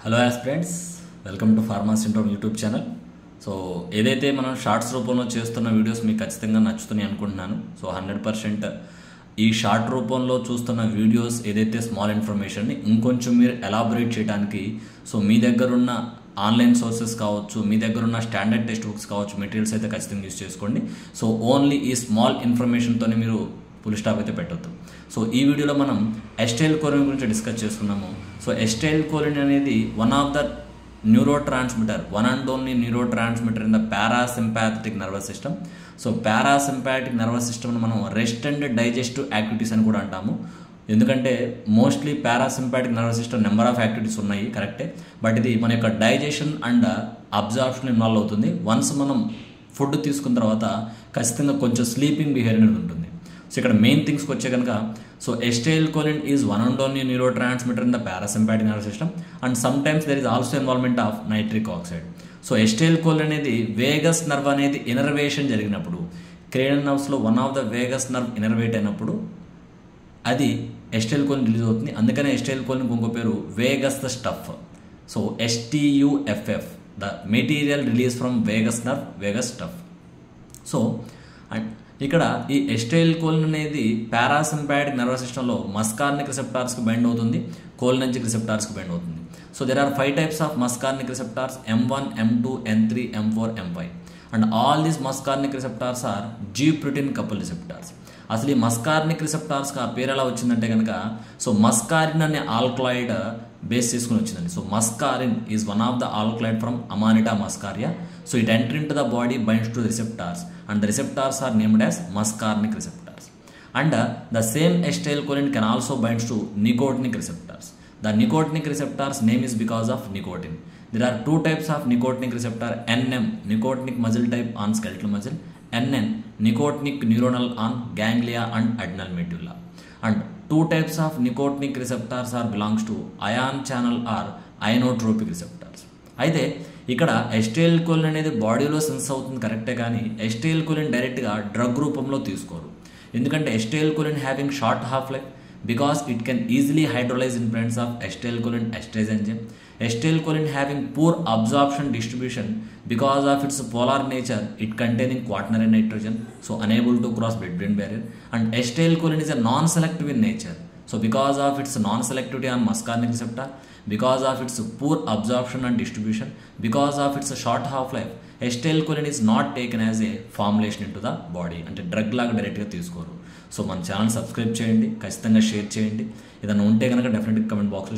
Hello aspirants, welcome to pharma syndrome YouTube channel. So ఏదైతే మనం shorts రూపంలో చేస్తున్న వీడియోస్ మీకు ఖచ్చితంగా నచ్చుతున్నాయి అనుకుంటున్నాను. సో 100% ఈ షార్ట్ రూపంలో చూస్తున్న వీడియోస్ ఏదైతే స్మాల్ ఇన్ఫర్మేషన్ని ఇంకొంచెం మీరు ఎలాబొరేట్ చేయడానికి, సో మీ దగ్గర ఉన్న ఆన్లైన్ సోర్సెస్ కావచ్చు, మీ దగ్గర ఉన్న స్టాండర్డ్ టెక్స్ట్ బుక్స్ కావచ్చు, మెటీరియల్స్ అయితే ఖచ్చితంగా యూజ్ చేసుకోండి. సో ఓన్లీ ఈ స్మాల్ ఇన్ఫర్మేషన్తోనే మీరు ఫుల్ స్టాప్ అయితే పెట్టొద్దు. సో ఈ వీడియోలో మనం ఎస్టైల్ కోలిన్ గురించి డిస్కస్ చేసుకున్నాము. సో ఎస్టైల్ కోలిన్ అనేది one of the neuro transmitter, one and only neurotransmitter in the parasympathetic nervous system. So parasympathetic nervous సిస్టమ్ని మనం రెస్ట్ అండ్ డైజెస్టివ్ యాక్టివిటీస్ అని కూడా అంటాము. ఎందుకంటే mostly parasympathetic nervous system number of activities ఉన్నాయి, కరెక్టే. But ఇది మన యొక్క డైజెషన్ అండ్ అబ్జార్ప్షన్ ఇన్వాల్వ్ అవుతుంది. వన్స్ మనం ఫుడ్ తీసుకున్న తర్వాత ఖచ్చితంగా కొంచెం స్లీపింగ్ బిహేవియర్ అనేది ఉంటుంది. సో ఇక్కడ మెయిన్ థింగ్స్కి వచ్చే కనుక, so acetylcholine is one and only neurotransmitter in the parasympathetic nervous system and sometimes there is also involvement of nitric oxide. So acetylcholine అనేది vagus nerve అనేది innervation జరిగినప్పుడు, cranial నర్వ్స్లో one of the vagus nerve innervate అయినప్పుడు అది ఎస్టైల్ choline release అవుతుంది. అందుకనే ఎస్టైల్ choline ఇంకో పేరు vagus the stuff. So STUFF, the material release from vagus nerve, vagus stuff. So and ఇక్కడ ఈ ఎస్టైల్ కోలిన్ అనేది పారాసింపాథటిక్ నర్వస్ సిస్టంలో మస్కార్నిక్ రిసెప్టార్స్కి బైండ్ అవుతుంది, కోలినర్జిక్ రిసెప్టార్స్కి బైండ్ అవుతుంది. So there are 5 types of muscarinic receptors: M1, M2, M3, M4, M5. And all these muscarinic receptors are G-protein couple receptors. అసలు ఈ మస్కార్నిక్ రిసెప్టార్స్కి ఆ పేరు ఎలా వచ్చిందంటే కనుక, సో మస్కారిన్ అనే ఆల్కలాయిడ్ బేస్ చేసుకుని వచ్చిందండి. So muscarine is one of the alkaloid from amanita muscaria. So it enter into the body, binds to the receptors and the receptors are named as muscarinic receptors. And the same acetyl choline can also bind to nicotinic receptors. The nicotinic receptors name is because of nicotine. There are 2 types of nicotinic receptor: NM, nicotinic muscle type on skeletal muscle; NN, nicotinic neuronal on ganglia and adrenal medulla. And 2 types of nicotinic receptors are belongs to ion channel or ionotropic receptors. అయితే ఇక్కడ ఎస్టైల్ choline అనేది బాడీలో sense అవుతుంది, కరెక్టే. కానీ ఎస్టైల్ choline డైరెక్ట్గా drug రూపంలో తీసుకోరు. ఎందుకంటే acetylcholine having short half life because it can easily hydrolyse in presence of acetylcholinesterase enzyme. Acetylcholine having poor absorption distribution because of its polar nature, it containing quaternary nitrogen, so unable to cross blood-brain barrier. And estyl choline is a non-selective in nature. So because of its non-selectivity on muscarinic receptor, because of its poor absorption and distribution, because of its short half-life, estyl choline is not taken as a formulation into the body. అంటే drug లాగా డైరెక్ట్గా తీసుకోరు. So మన channel subscribe చేయండి, ఖచ్చితంగా share చేయండి. ఏదైనా ఉంటే కనుక డెఫినెట్గా కమెంట్ బాక్స్లో